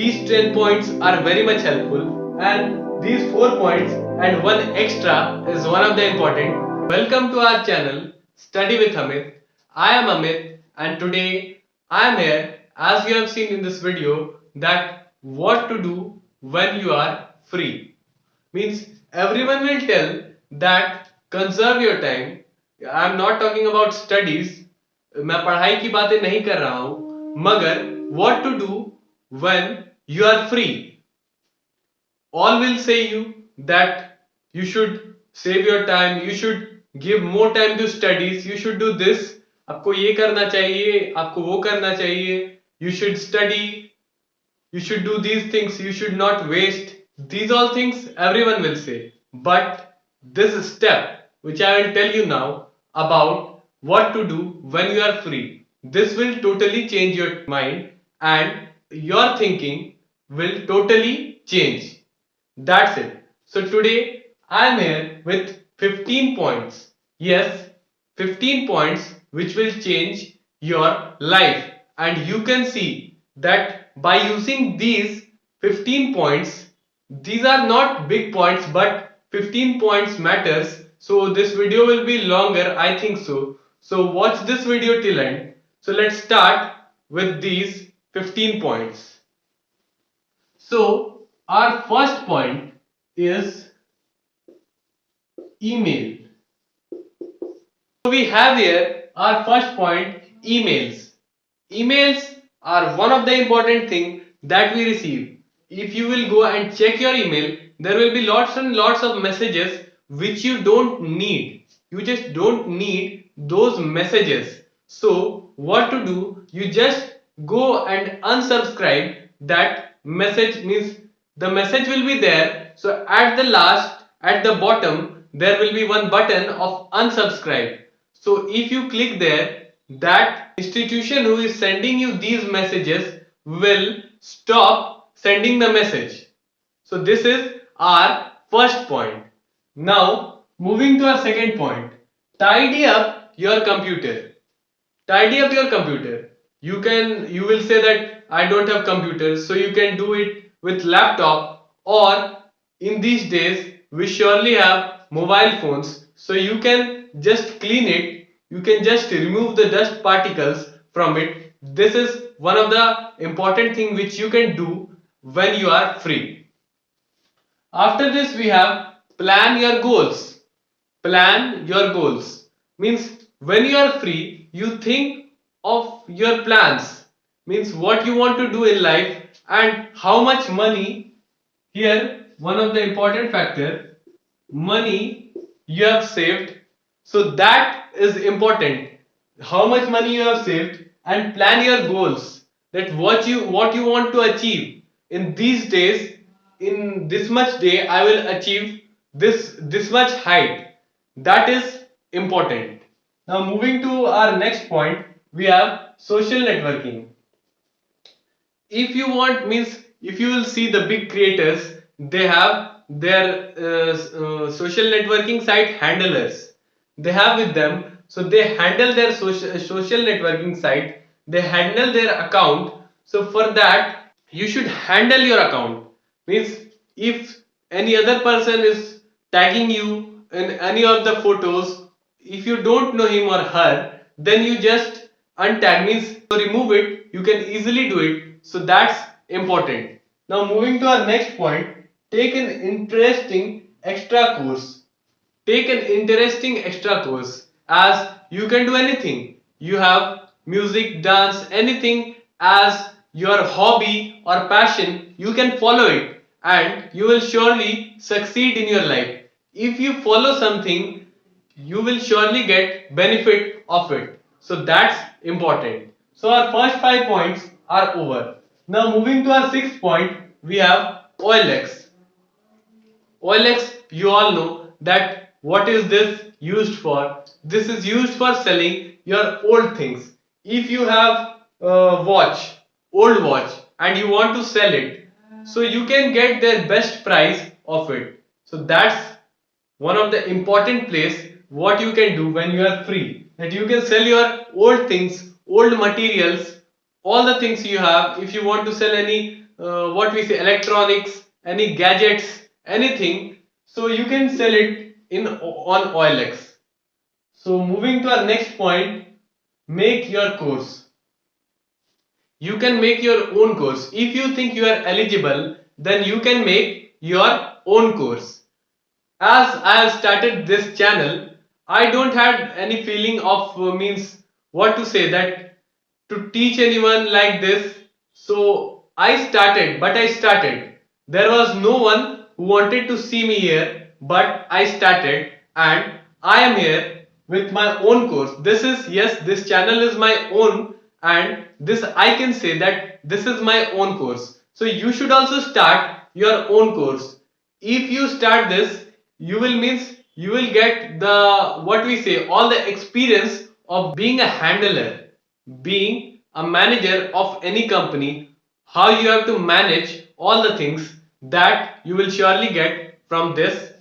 These 10 points are very much helpful, and these 4 points and one extra is one of the important. Welcome to our channel Study with Amit. I am Amit, and today I am here, as you have seen in this video, that what to do when you are free. Means everyone will tell that conserve your time. I am not talking about studies. मैं पढ़ाई की बातें नहीं कर रहा हूं, मगर what to do when you are free. All will say you that you should save your time, you should give more time to studies, you should do this, आपको ये करना चाहिए, आपको वो करना चाहिए, you should study, you should do these things, you should not waste. These all things everyone will say, but this step which I will tell you now about what to do when you are free, this will totally change your mind and your thinking will totally change. That's it. So today I am here with 15 points. Yes, 15 points which will change your life, and you can see that by using these 15 points, these are not big points, but 15 points matters. So this video will be longer, I think so. So watch this video till end. So let's start with these 15 points. So our first point is email. So we have here our first point, emails. Emails are one of the important thing that we receive. If you will go and check your email, there will be lots and lots of messages which you don't need. You just don't need those messages. So what to do? You just go and unsubscribe that message. Means the message will be there. So at the last, at the bottom, there will be one button of unsubscribe. So if you click there, that institution who is sending you these messages will stop sending the message. So this is our first point. Now moving to our second point, tidy up your computer. Tidy up your computer. You will say that I don't have computer, so you can do it with laptop, or in these days we surely have mobile phones, so you can just clean it, you can just remove the dust particles from it. This is one of the important thing which you can do when you are free. After this we have plan your goals. Plan your goals means when you are free, you think of your plans, means what you want to do in life and how much money. Here one of the important factor, money you have saved. So that is important, how much money you have saved, and plan your goals, that what you want to achieve in these days. In this much day I will achieve this much height. That is important. Now moving to our next point, we have social networking. If you want, means if you will see the big creators, they have their social networking site handlers, they have with them. So they handle their social networking site, they handle their account. So for that you should handle your account. Means if any other person is tagging you in any of the photos, if you don't know him or her, then you just untag, means to remove it, you can easily do it. So that's important. Now moving to our next point, take an interesting extra course. Take an interesting extra course, as you can do anything. You have music, dance, anything as your hobby or passion, you can follow it and you will surely succeed in your life. If you follow something, you will surely get benefit of it. So that's important. So our first 5 points are over. Now moving to our sixth point, we have OLX. OLX, you all know that what is this used for? This is used for selling your old things. If you have a watch, old watch, and you want to sell it, so you can get the best price of it. So that's one of the important place what you can do when you are free, that you can sell your old things, old materials, all the things you have. If you want to sell any what we say, electronics, any gadgets, anything. So you can sell it in on OLX. So moving to our next point, make your course. You can make your own course. If you think you are eligible, then you can make your own course. As I have started this channel, I don't have any feeling of means what to say, that to teach anyone like this. So I started, but I started. There was no one who wanted to see me here, but I started and I am here with my own course. This is, yes, this channel is my own, and this I can say that this is my own course. So you should also start your own course. If you start this, you will means you will get the, what we say, all the experience of being a handler, being a manager of any company, how you have to manage all the things, that you will surely get from this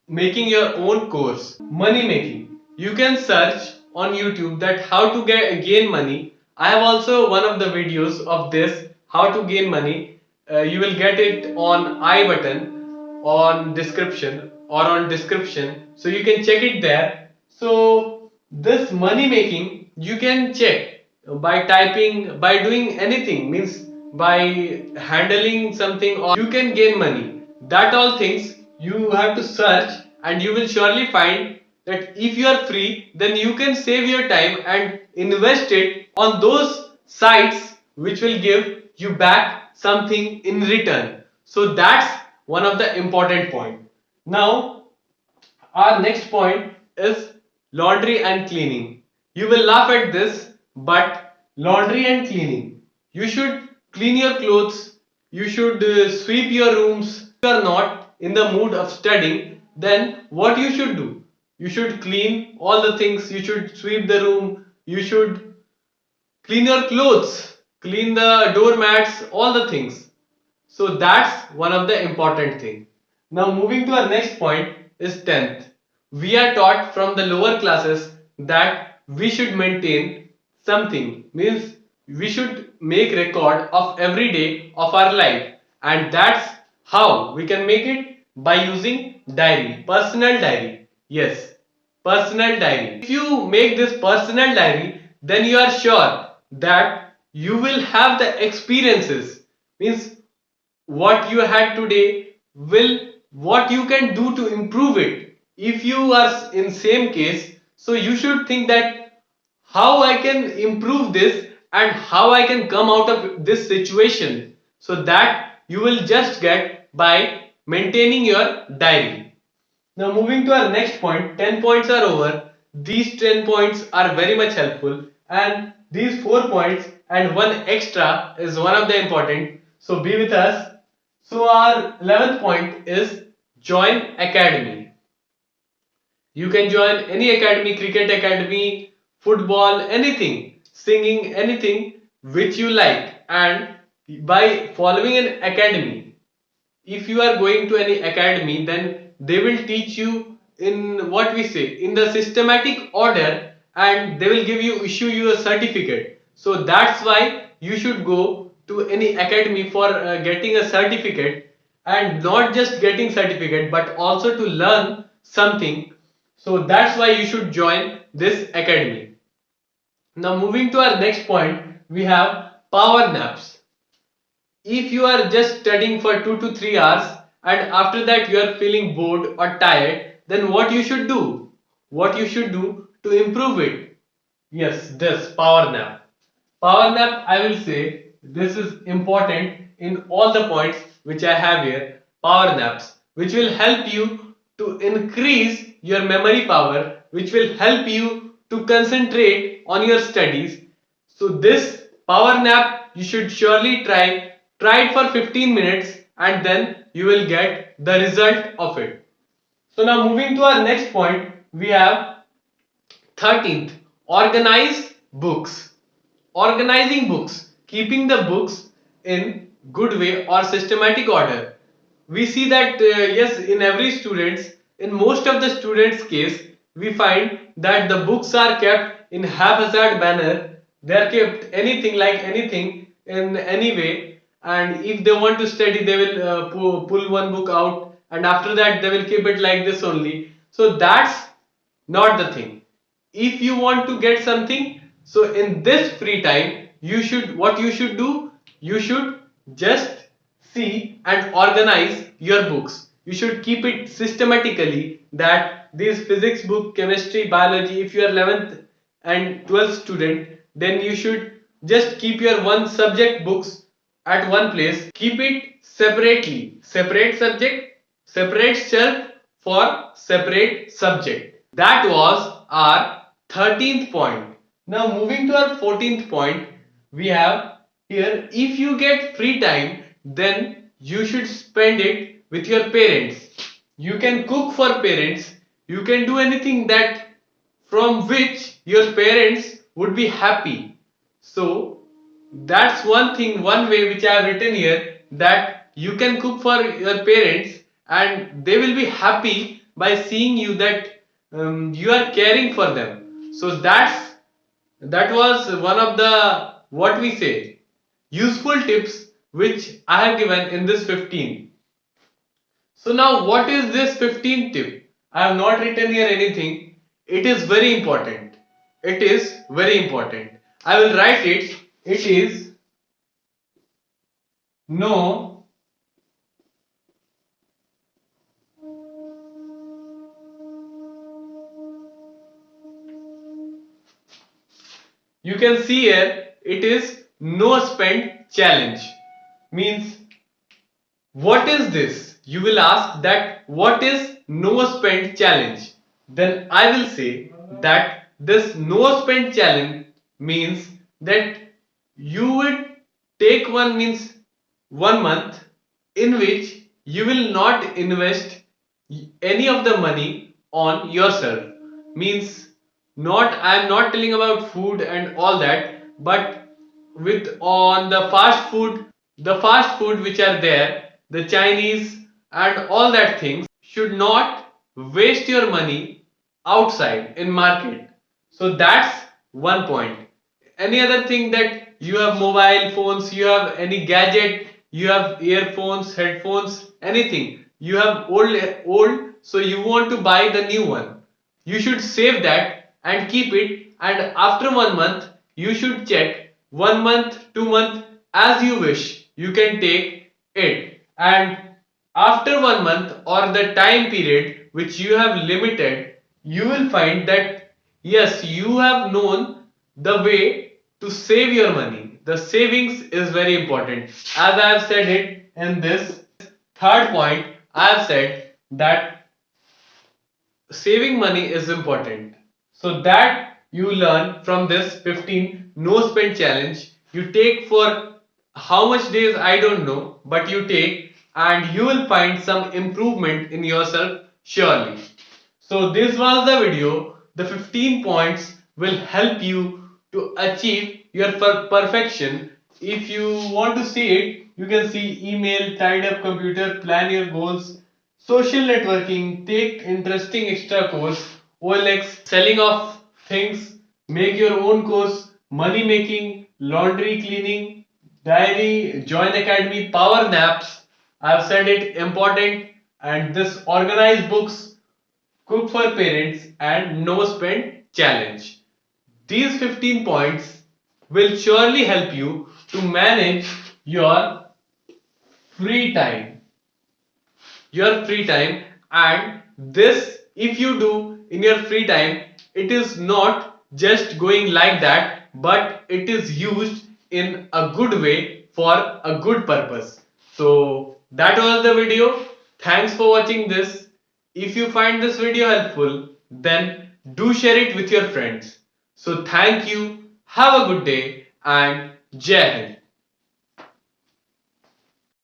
making your own course. Money making, you can search on YouTube that how to gain money. I have also one of the videos of this, how to gain money. You will get it on I button on description, or on description, so you can check it there. So this money making you can check by typing, by doing anything, means by handling something, or you can gain money. That all things you have to search, and you will surely find that if you are free, then you can save your time and invest it on those sites which will give you back something in return. So that's one of the important point. Now our next point is laundry and cleaning. You will laugh at this, but laundry and cleaning. You should clean your clothes, you should sweep your rooms. If you are not in the mood of studying, then what you should do? You should clean all the things, you should sweep the room, you should clean your clothes, clean the doormats, all the things. So that's one of the important thing. Now moving to our next point is 10th. We are taught from the lower classes that we should maintain something, means we should make record of every day of our life, and that's how we can make it, by using diary, personal diary. Yes, personal diary. If you make this personal diary, then you are sure that you will have the experiences, means what you had today will, what you can do to improve it. If you are in same case, so you should think that how I can improve this and how I can come out of this situation. So that you will just get by maintaining your diary. Now moving to our next point, 10 points are over. These 10 points are very much helpful, and these 4 points and one extra is one of the important. So be with us. So our 11th point is join academy. You can join any academy, cricket academy, football, anything, singing, anything which you like. And by following an academy, if you are going to any academy, then they will teach you in, what we say, in the systematic order, and they will issue you a certificate. So that's why you should go to any academy for getting a certificate, and not just getting certificate but also to learn something. So that's why you should join this academy. Now moving to our next point, we have power naps. If you are just studying for 2 to 3 hours and after that you are feeling bored or tired, then what you should do? What you should do to improve it? Yes, this power nap. Power nap, I will say, this is important in all the points which I have here. Power naps, which will help you to increase your memory power, which will help you to concentrate on your studies. So this power nap you should surely try. Try it for 15 minutes and then you will get the result of it. So now moving to our next point, we have 13th, organize books. Organizing books, keeping the books in good way or systematic order. We see that yes, in every students, in most of the students case, we find that the books are kept in haphazard manner. They are kept anything like anything in any way, and if they want to study they will pull one book out, and after that they will keep it like this only. So that's not the thing. If you want to get something, so in this free time you should, what you should do, you should just see and organize your books. You should keep it systematically, that these physics book, chemistry, biology, if you are 11th and 12th student, then you should just keep your one subject books at one place. Keep it separately, separate subject, separate shelf for separate subject. That was our 13th point. Now moving to our 14th point, we have here, if you get free time, then you should spend it with your parents. You can cook for parents, you can do anything that from which your parents would be happy. So that's one thing, one way which I have written here, that you can cook for your parents and they will be happy by seeing you that you are caring for them. So that was one of the, what we say, useful tips which I have given in this 15. So now what is this 15th tip? I have not written here anything. It is very important. It is very important. I will write it. It is know you can see here, it is no spend challenge. Means, what is this? You will ask that what is no spend challenge? Then I will say that this no spend challenge means that you would take one, means 1 month, in which you will not invest any of the money on yourself. Means, not, I am not telling about food and all that, but with on the fast food, the fast food which are there, the Chinese and all that things, should not waste your money outside in market. So that's one point. Any other thing, that you have mobile phones, you have any gadget, you have earphones, headphones, anything, you have old, so you want to buy the new one, you should save that and keep it, and after 1 month you should check, 1 month, 2 month, as you wish, you can take it, and after 1 month or the time period which you have limited, you will find that yes, you have known the way to save your money. The savings is very important. As I have said it in this third point, I have said that saving money is important. So that you learn from this 15 no spend challenge. You take for how much days I don't know, but you take, and you will find some improvement in yourself surely. So this was the video. The 15 points will help you to achieve your perfection. If you want to see it, you can see email, tied up computer, plan your goals, social networking, take interesting extra course, OLX, selling of things, make your own course, money making, laundry cleaning, diary, join academy, power naps. I have said it important, and this organized books, cook for parents, and no spend challenge. These 15 points will surely help you to manage your free time. Your free time, and this, if you do in your free time, it is not just going like that, but it is used in a good way for a good purpose. So that was the video. Thanks for watching this. If you find this video helpful, then do share it with your friends. So thank you, have a good day, and Jai Hind.